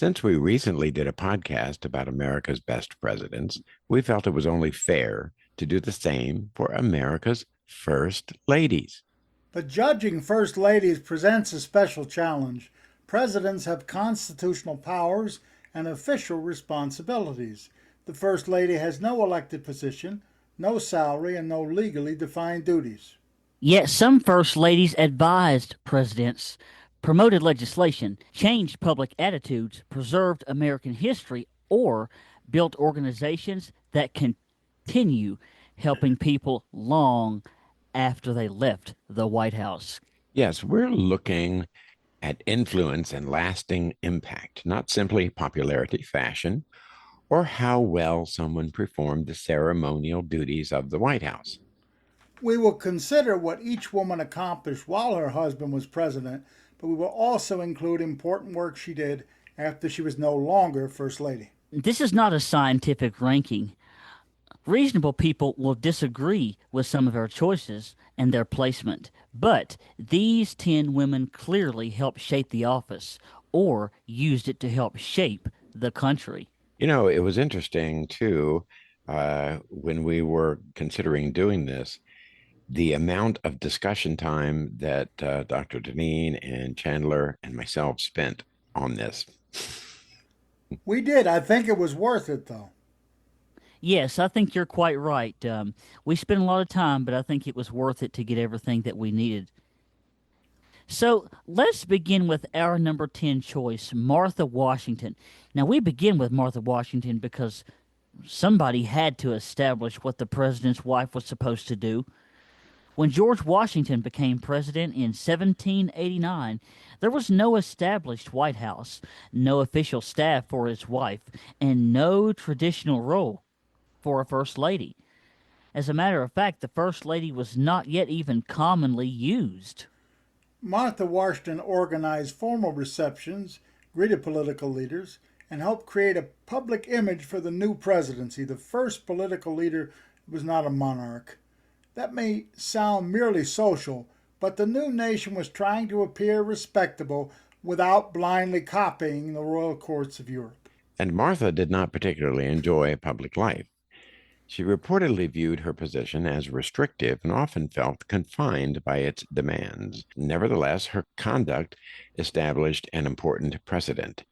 Since we recently did a podcast about America's best presidents, we felt it was only fair to do the same for America's first ladies. But judging First Ladies presents a special challenge. Presidents have constitutional powers and official responsibilities. The First Lady has no elected position, no salary, and no legally defined duties. Yet some first ladies advised presidents, promoted legislation, changed public attitudes, preserved American history, or built organizations that continue helping people long after they left the White House. Yes, we're looking at influence and lasting impact, not simply popularity, fashion, or how well someone performed the ceremonial duties of the White House. We will consider what each woman accomplished while her husband was president, but we will also include important work she did after she was no longer First Lady. This is not a scientific ranking. Reasonable people will disagree with some of our choices and their placement, but these 10 women clearly helped shape the office or used it to help shape the country. You know, it was interesting too, when we were considering doing this, the amount of discussion time that Dr. Dineen and Chandler and myself spent on this. We did. I think it was worth it, though. Yes, I think you're quite right. We spent a lot of time, but I think it was worth it to get everything that we needed. So let's begin with our number 10 choice, Martha Washington. Now, we begin with Martha Washington because somebody had to establish what the president's wife was supposed to do. When George Washington became president in 1789, there was no established White House, no official staff for his wife, and no traditional role for a First Lady. As a matter of fact, the First Lady was not yet even commonly used. Martha Washington organized formal receptions, greeted political leaders, and helped create a public image for the new presidency. The first political leader was not a monarch. That may sound merely social, but the new nation was trying to appear respectable without blindly copying the royal courts of Europe. And Martha did not particularly enjoy public life. She reportedly viewed her position as restrictive and often felt confined by its demands. Nevertheless, her conduct established an important precedent.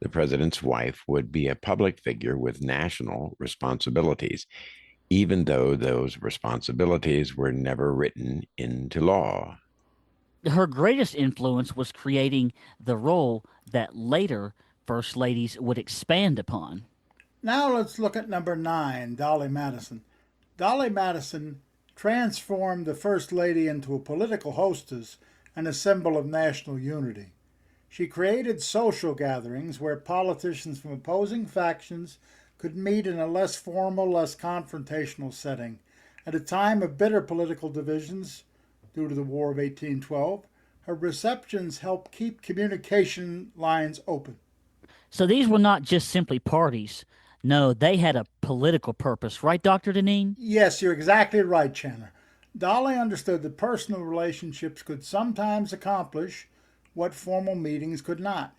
The president's wife would be a public figure with national responsibilities, even though those responsibilities were never written into law. Her greatest influence was creating the role that later First Ladies would expand upon. Now let's look at number 9, Dolly Madison. Dolly Madison transformed the First Lady into a political hostess and a symbol of national unity. She created social gatherings where politicians from opposing factions could meet in a less formal, less confrontational setting. At a time of bitter political divisions due to the War of 1812, her receptions helped keep communication lines open. So these were not just simply parties. No, they had a political purpose, right, Dr. Dineen? Yes, you're exactly right, Chandler. Dolly understood that personal relationships could sometimes accomplish what formal meetings could not.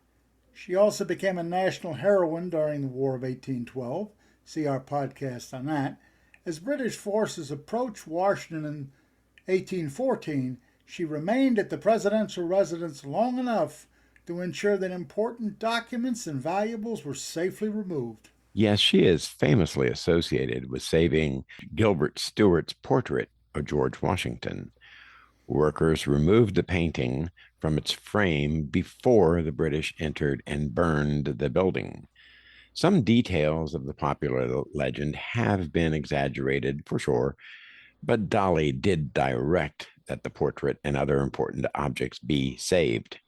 She also became a national heroine during the War of 1812. See our podcast on that. As British forces approached Washington in 1814, she remained at the presidential residence long enough to ensure that important documents and valuables were safely removed. Yes, she is famously associated with saving Gilbert Stuart's portrait of George Washington. Workers removed the painting from its frame before the British entered and burned the building. Some details of the popular legend have been exaggerated for sure, but Dolly did direct that the portrait and other important objects be saved.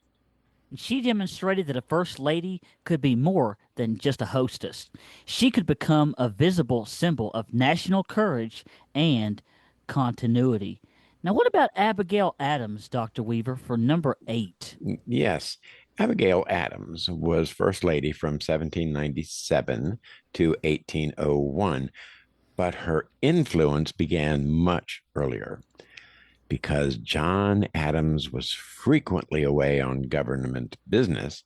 She demonstrated that a First Lady could be more than just a hostess. She could become a visible symbol of national courage and continuity. Now, what about Abigail Adams, Dr. Weaver, for number 8? Yes, Abigail Adams was First Lady from 1797 to 1801, but her influence began much earlier. Because John Adams was frequently away on government business,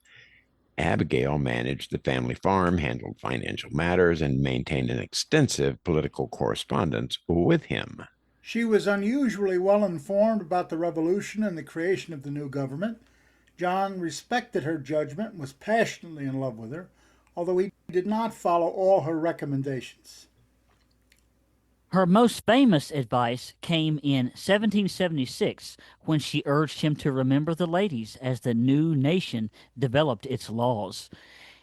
Abigail managed the family farm, handled financial matters, and maintained an extensive political correspondence with him. She was unusually well informed about the revolution and the creation of the new government. John respected her judgment and was passionately in love with her, although he did not follow all her recommendations. Her most famous advice came in 1776 when she urged him to remember the ladies as the new nation developed its laws.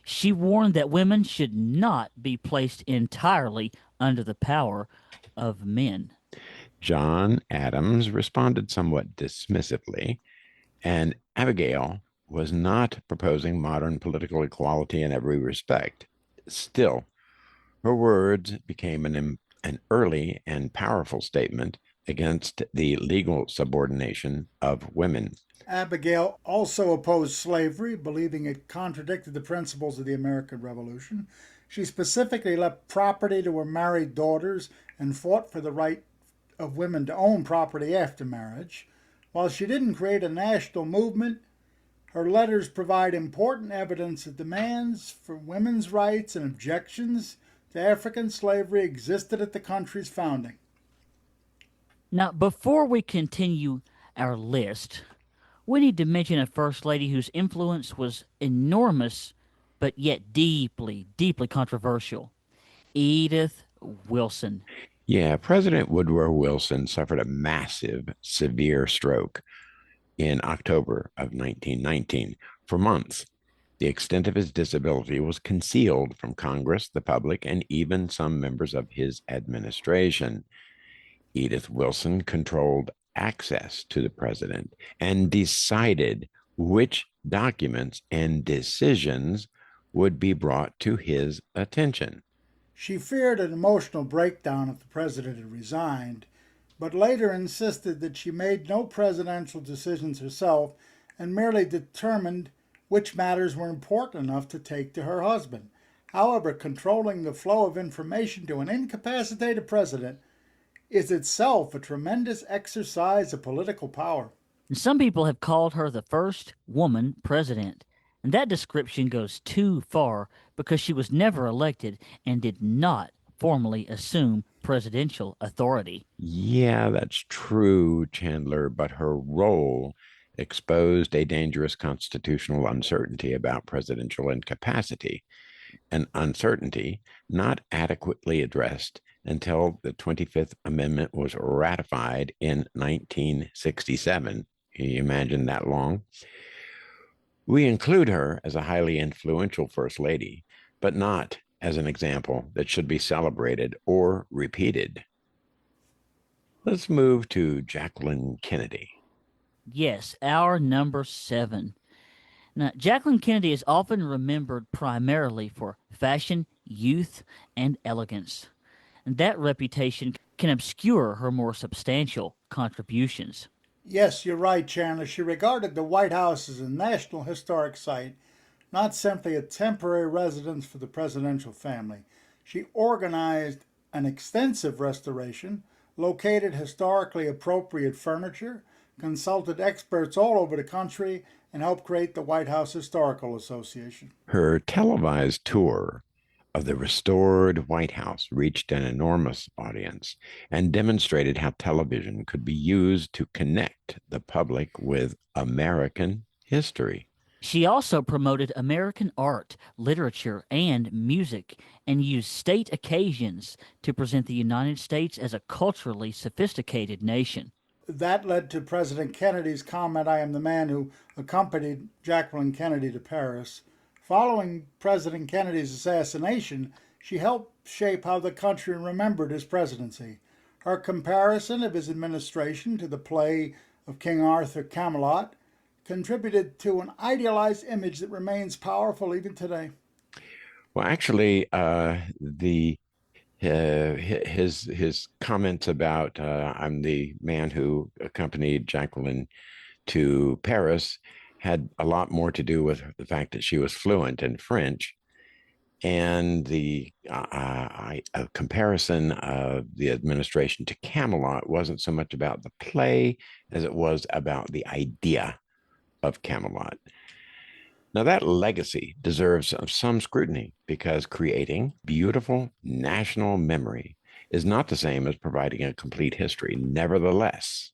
She warned that women should not be placed entirely under the power of men. John Adams responded somewhat dismissively, and Abigail was not proposing modern political equality in every respect. Still, her words became an early and powerful statement against the legal subordination of women. Abigail also opposed slavery, believing it contradicted the principles of the American Revolution. She specifically left property to her married daughters and fought for the right of women to own property after marriage. While she didn't create a national movement, her letters provide important evidence that demands for women's rights and objections to African slavery existed at the country's founding. Now, before we continue our list, we need to mention a First Lady whose influence was enormous, but yet deeply, deeply controversial. Edith Wilson. Yeah, President Woodrow Wilson suffered a massive, severe stroke in October of 1919. For months, the extent of his disability was concealed from Congress, the public, and even some members of his administration. Edith Wilson controlled access to the president and decided which documents and decisions would be brought to his attention. She feared an emotional breakdown if the president had resigned, but later insisted that she made no presidential decisions herself and merely determined which matters were important enough to take to her husband. However, controlling the flow of information to an incapacitated president is itself a tremendous exercise of political power. Some people have called her the first woman president, and that description goes too far because she was never elected and did not formally assume presidential authority. Yeah, that's true, Chandler, but her role exposed a dangerous constitutional uncertainty about presidential incapacity, an uncertainty not adequately addressed until the 25th Amendment was ratified in 1967. Can you imagine that long? We include her as a highly influential First Lady, but not as an example that should be celebrated or repeated. Let's move to Jacqueline Kennedy. Yes, our number 7. Now, Jacqueline Kennedy is often remembered primarily for fashion, youth, and elegance. And that reputation can obscure her more substantial contributions. Yes, you're right, Chandler. She regarded the White House as a national historic site, not simply a temporary residence for the presidential family. She organized an extensive restoration, located historically appropriate furniture, consulted experts all over the country, and helped create the White House Historical Association. Her televised tour of the restored White House reached an enormous audience and demonstrated how television could be used to connect the public with American history. She also promoted American art, literature, and music, and used state occasions to present the United States as a culturally sophisticated nation. That led to President Kennedy's comment, "I am the man who accompanied Jacqueline Kennedy to Paris." Following President Kennedy's assassination, she helped shape how the country remembered his presidency. Her comparison of his administration to the play of King Arthur Camelot contributed to an idealized image that remains powerful even today. Well, actually, his comments about I'm the man who accompanied Jacqueline to Paris had a lot more to do with the fact that she was fluent in French, and the a comparison of the administration to Camelot wasn't so much about the play as it was about the idea of Camelot. Now, that legacy deserves some scrutiny because creating beautiful national memory is not the same as providing a complete history. Nevertheless,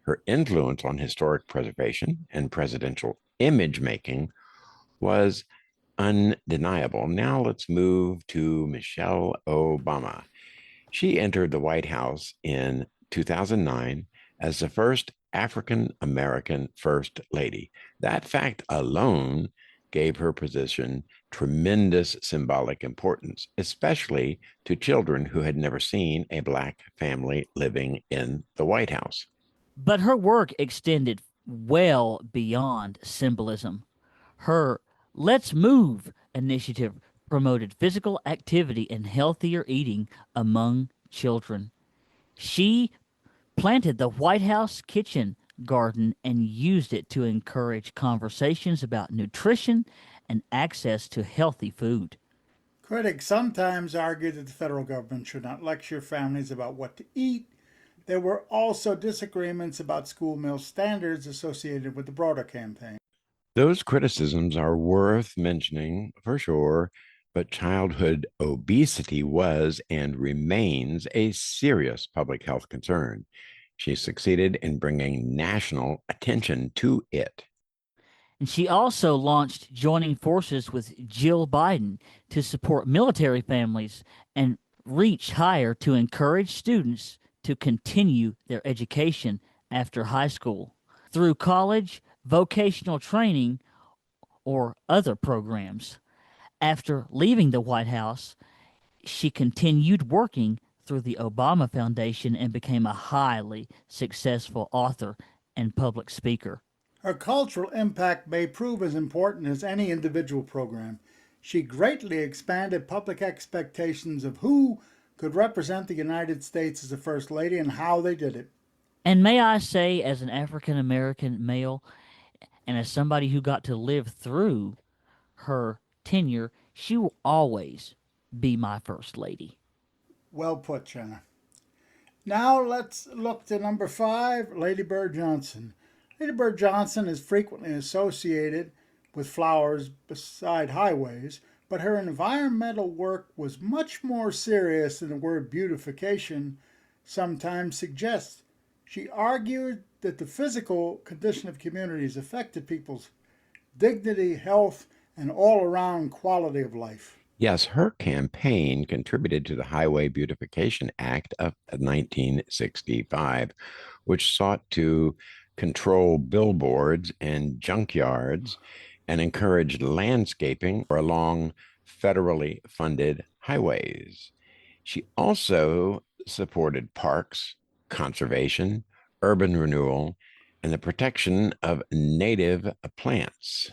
her influence on historic preservation and presidential image making was undeniable. Now, let's move to Michelle Obama. She entered the White House in 2009 as the first African American First Lady. That fact alone gave her position tremendous symbolic importance, especially to children who had never seen a Black family living in the White House. But her work extended well beyond symbolism. Her Let's Move initiative promoted physical activity and healthier eating among children. She planted the White House kitchen garden and used it to encourage conversations about nutrition and access to healthy food. Critics sometimes argue that the federal government should not lecture families about what to eat. There were also disagreements about school meal standards associated with the broader campaign. Those criticisms are worth mentioning for sure, but childhood obesity was and remains a serious public health concern. She succeeded in bringing national attention to it. And she also launched joining forces with Jill Biden to support military families and reach higher to encourage students to continue their education after high school through college, vocational training, or other programs. After leaving the White House, she continued working through the Obama Foundation and became a highly successful author and public speaker. Her cultural impact may prove as important as any individual program. She greatly expanded public expectations of who could represent the United States as a First Lady and how they did it. And may I say, as an African American male and as somebody who got to live through her tenure, she will always be my first lady. Well put, Jenna. Now let's look to number 5, Lady Bird Johnson. Lady Bird Johnson is frequently associated with flowers beside highways, but her environmental work was much more serious than the word beautification sometimes suggests. She argued that the physical condition of communities affected people's dignity, health, and all around quality of life. Yes, her campaign contributed to the Highway Beautification Act of 1965, which sought to control billboards and junkyards and encourage landscaping along federally funded highways. She also supported parks, conservation, urban renewal, and the protection of native plants.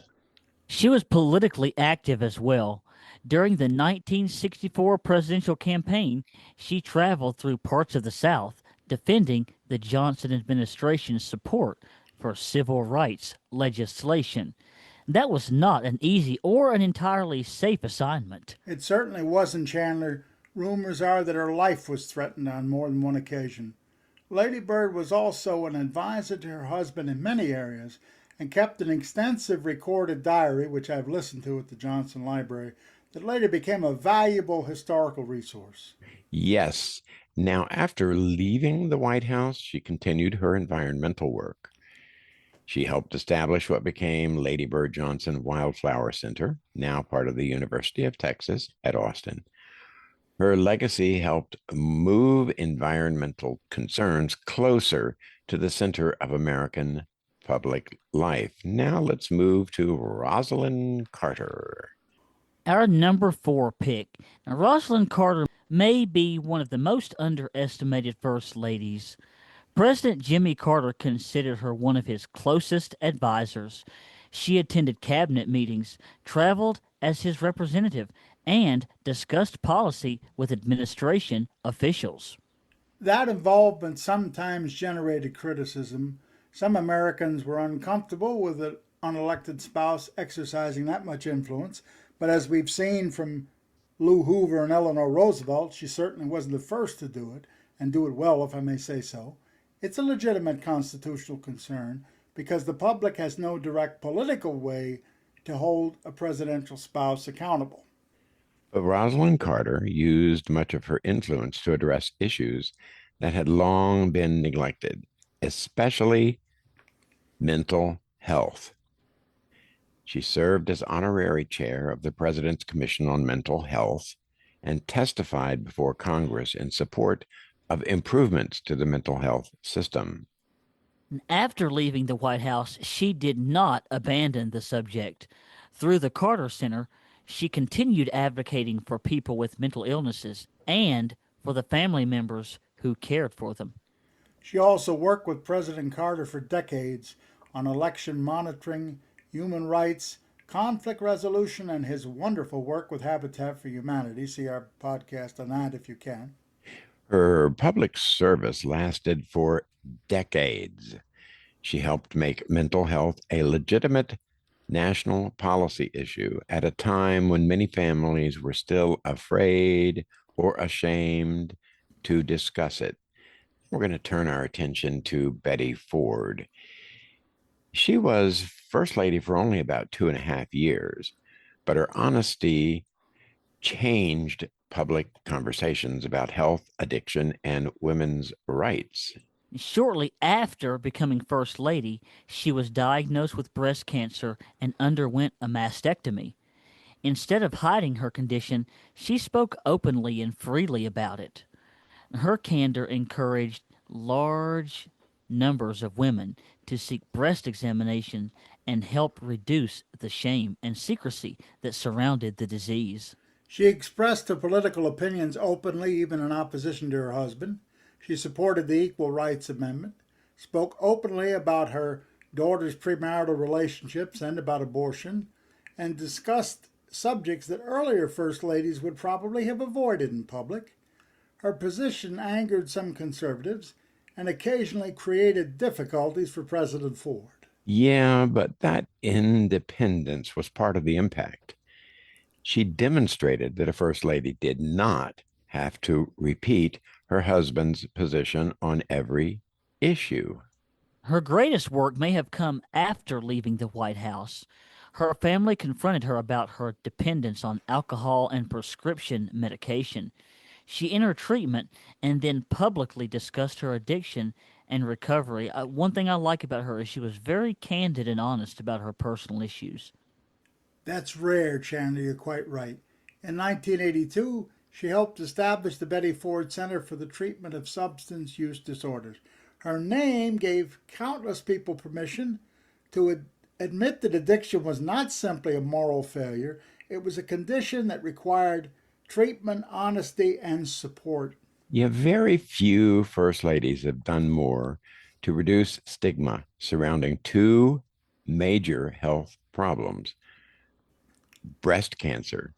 She was politically active as well. During the 1964 presidential campaign, she traveled through parts of the South defending the Johnson administration's support for civil rights legislation. That was not an easy or an entirely safe assignment. It certainly wasn't, Chandler. Rumors are that her life was threatened on more than one occasion. Lady Bird was also an advisor to her husband in many areas and kept an extensive recorded diary, which I've listened to at the Johnson Library, that later became a valuable historical resource. Yes. Now, after leaving the White House, she continued her environmental work. She helped establish what became Lady Bird Johnson Wildflower Center, now part of the University of Texas at Austin. Her legacy helped move environmental concerns closer to the center of American public life. Now let's move to Roslyn Carter. Our number 4 pick. Now, Roslyn Carter may be one of the most underestimated first ladies. President Jimmy Carter considered her one of his closest advisors. She attended cabinet meetings, traveled as his representative, and discussed policy with administration officials. That involvement sometimes generated criticism. Some Americans were uncomfortable with an unelected spouse exercising that much influence, but as we've seen from Lou Hoover and Eleanor Roosevelt, she certainly wasn't the first to do it, and do it well, if I may say so. It's a legitimate constitutional concern because the public has no direct political way to hold a presidential spouse accountable. But Roslyn Carter used much of her influence to address issues that had long been neglected, especially mental health. She served as honorary chair of the President's Commission on Mental Health and testified before Congress in support of improvements to the mental health system. After leaving the White House, she did not abandon the subject. Through the Carter Center, she continued advocating for people with mental illnesses and for the family members who cared for them. She also worked with President Carter for decades on election monitoring, human rights, conflict resolution, and his wonderful work with Habitat for Humanity. See our podcast on that if you can. Her public service lasted for decades. She helped make mental health a legitimate national policy issue at a time when many families were still afraid or ashamed to discuss it. We're going to turn our attention to Betty Ford. She was First Lady for only about 2.5 years, but her honesty changed public conversations about health, addiction, and women's rights. Shortly after becoming First Lady, she was diagnosed with breast cancer and underwent a mastectomy. Instead of hiding her condition, she spoke openly and freely about it. Her candor encouraged large numbers of women to seek breast examination and help reduce the shame and secrecy that surrounded the disease. She expressed her political opinions openly, even in opposition to her husband. She supported the Equal Rights Amendment, spoke openly about her daughter's premarital relationships and about abortion, and discussed subjects that earlier First Ladies would probably have avoided in public. Her position angered some conservatives and occasionally created difficulties for President Ford. Yeah, but that independence was part of the impact. She demonstrated that a First Lady did not have to repeat her husband's position on every issue. Her greatest work may have come after leaving the White House. Her family confronted her about her dependence on alcohol and prescription medication. She entered treatment and then publicly discussed her addiction and recovery. One thing I like about her is she was very candid and honest about her personal issues. That's rare, Chandler, you're quite right. In 1982, she helped establish the Betty Ford Center for the Treatment of Substance Use Disorders. Her name gave countless people permission to admit that addiction was not simply a moral failure, it was a condition that required treatment, honesty, and support. Yeah, very few First Ladies have done more to reduce stigma surrounding two major health problems: breast cancer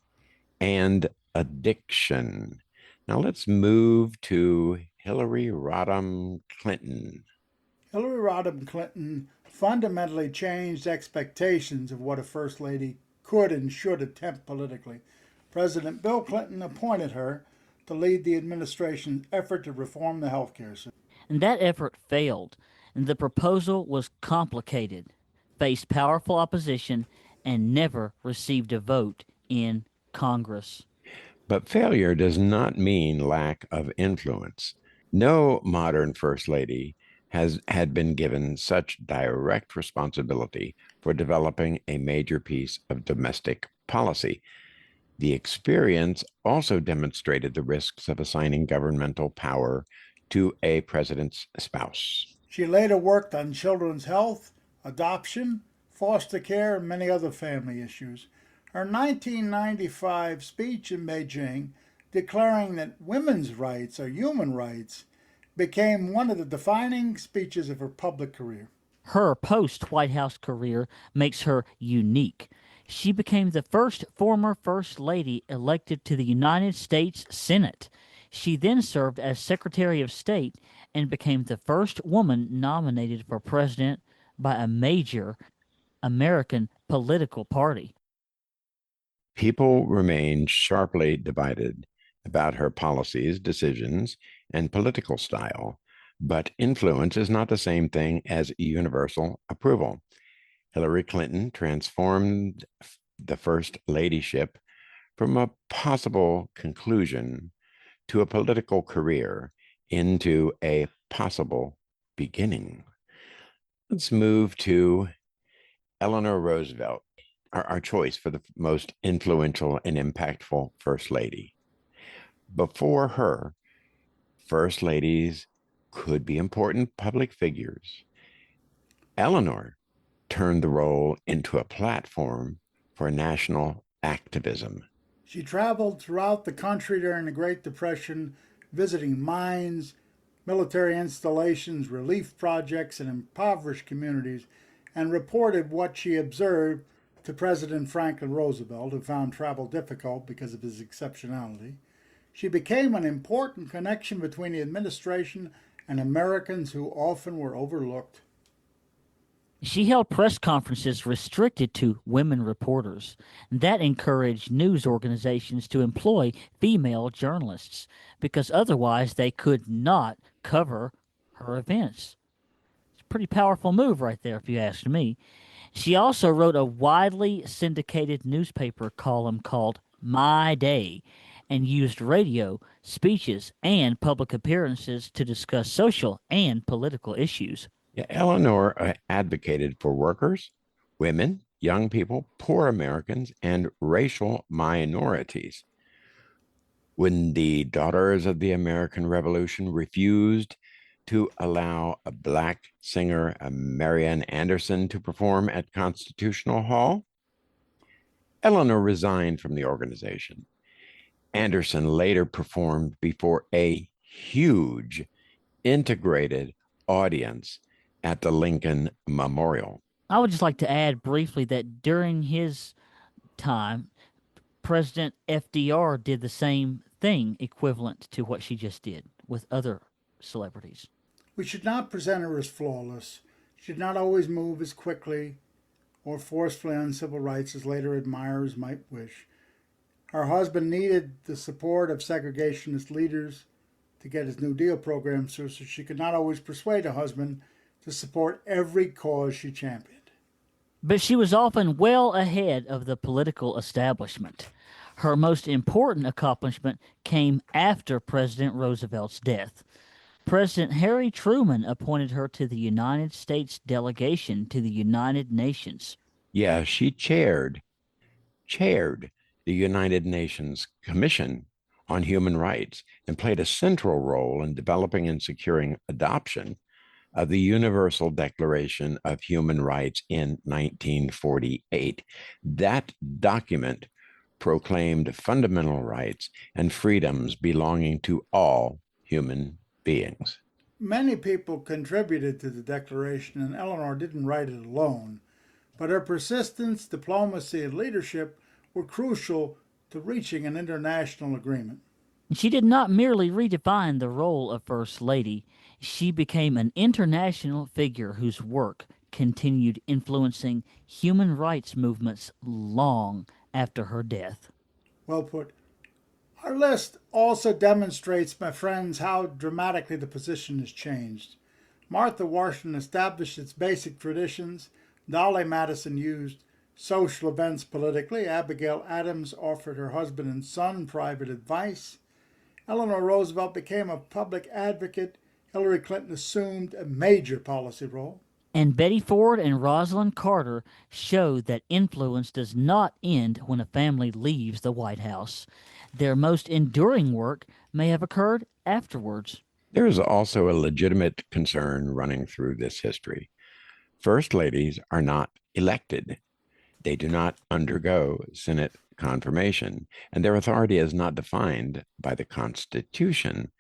and addiction. Now let's move to Hillary Rodham Clinton. Hilary Rodham Clinton fundamentally changed expectations of what a First Lady could and should attempt politically. President Bill Clinton appointed her to lead the administration's effort to reform the healthcare system. And that effort failed, and the proposal was complicated, faced powerful opposition, and never received a vote in Congress. But failure does not mean lack of influence. No modern First Lady had been given such direct responsibility for developing a major piece of domestic policy. The experience also demonstrated the risks of assigning governmental power to a president's spouse. She later worked on children's health, adoption, foster care, and many other family issues. Her 1995 speech in Beijing, declaring that women's rights are human rights, became one of the defining speeches of her public career. Her post White House career makes her unique. She became the first former First Lady elected to the United States Senate. She then served as Secretary of State and became the first woman nominated for president by a major American political party. People remain sharply divided about her policies, decisions, and political style, but influence is not the same thing as universal approval. Hilary Clinton transformed the first ladyship from a possible conclusion to a political career into a possible beginning. Let's move to Eleanor Roosevelt, our choice for the most influential and impactful First Lady. Before her, First Ladies could be important public figures. Eleanor turned the role into a platform for national activism. She traveled throughout the country during the Great Depression, visiting mines, military installations, relief projects, and impoverished communities, and reported what she observed to President Franklin Roosevelt, who found travel difficult because of his exceptionality. She became an important connection between the administration and Americans who often were overlooked. She held press conferences restricted to women reporters. That encouraged news organizations to employ female journalists because otherwise they could not cover her events. It's a pretty powerful move right there, if you ask me. She also wrote a widely syndicated newspaper column called My Day and used radio, speeches, and public appearances to discuss social and political issues. Yeah, Eleanor advocated for workers, women, young people, poor Americans, and racial minorities. When the Daughters of the American Revolution refused to allow a Black singer, Marian Anderson, to perform at Constitutional Hall, Eleanor resigned from the organization. Anderson later performed before a huge integrated audience at the Lincoln Memorial. I would just like to add briefly that during his time, President FDR did the same thing equivalent to what she just did with other celebrities. We should not present her as flawless. She did not always move as quickly or forcefully on civil rights as later admirers might wish. Her husband needed the support of segregationist leaders to get his New Deal program through, so she could not always persuade her husband to support every cause she championed. But she was often well ahead of the political establishment. Her most important accomplishment came after President Roosevelt's death. President Harry Truman appointed her to the United States delegation to the United Nations. Yeah, she chaired the United Nations Commission on Human Rights and played a central role in developing and securing adoption of the Universal Declaration of Human Rights in 1948. That document proclaimed fundamental rights and freedoms belonging to all human beings. Many people contributed to the Declaration, and Eleanor didn't write it alone, but her persistence, diplomacy, and leadership were crucial to reaching an international agreement. She did not merely redefine the role of First Lady, she became an international figure whose work continued influencing human rights movements long after her death. Well put. Our list also demonstrates, my friends, how dramatically the position has changed. Martha Washington established its basic traditions. Dolly Madison used social events politically. Abigail Adams offered her husband and son private advice. Eleanor Roosevelt became a public advocate. Hilary Clinton assumed a major policy role. And Betty Ford and Roslyn Carter showed that influence does not end when a family leaves the White House. Their most enduring work may have occurred afterwards. There is also a legitimate concern running through this history. First ladies are not elected. They do not undergo Senate confirmation, and their authority is not defined by the Constitution.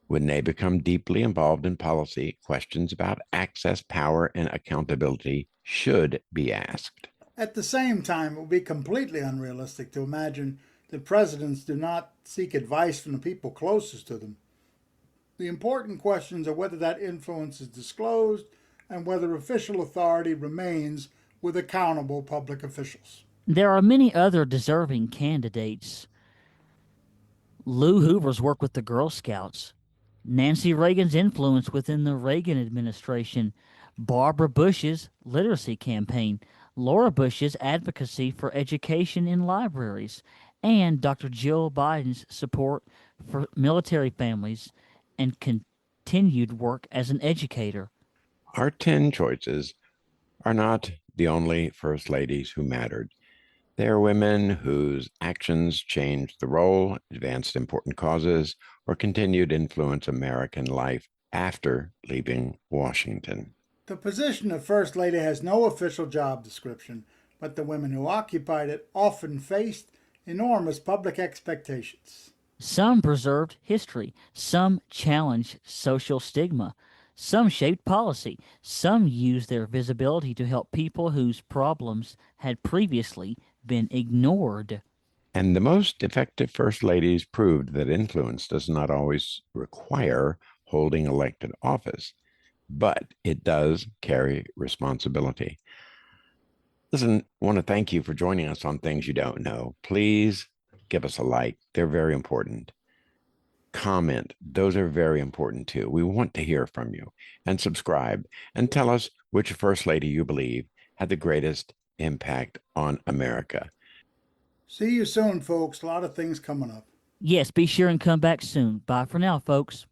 When they become deeply involved in policy, questions about access, power, and accountability should be asked. At the same time, it would be completely unrealistic to imagine that presidents do not seek advice from the people closest to them. The important questions are whether that influence is disclosed and whether official authority remains with accountable public officials. There are many other deserving candidates. Lou Hoover's work with the Girl Scouts, Nancy Reagan's influence within the Reagan administration, Barbara Bush's literacy campaign, Laura Bush's advocacy for education in libraries, and Dr. Jill Biden's support for military families and continued work as an educator. Our 10 choices are not the only first ladies who mattered. They are women whose actions changed the role, advanced important causes, or continued to influence American life after leaving Washington. The position of First Lady has no official job description, but the women who occupied it often faced enormous public expectations. Some preserved history, some challenged social stigma, some shaped policy, some used their visibility to help people whose problems had previously been ignored. And the most effective first ladies proved that influence does not always require holding elected office, but it does carry responsibility. Listen, I want to thank you for joining us on Things You Don't Know. Please give us a like. They're very important. Comment. Those are very important too. We want to hear from you. And subscribe and tell us which first lady you believe had the greatest impact on America. See you soon, folks. A lot of things coming up. Yes, be sure and come back soon. Bye for now, folks.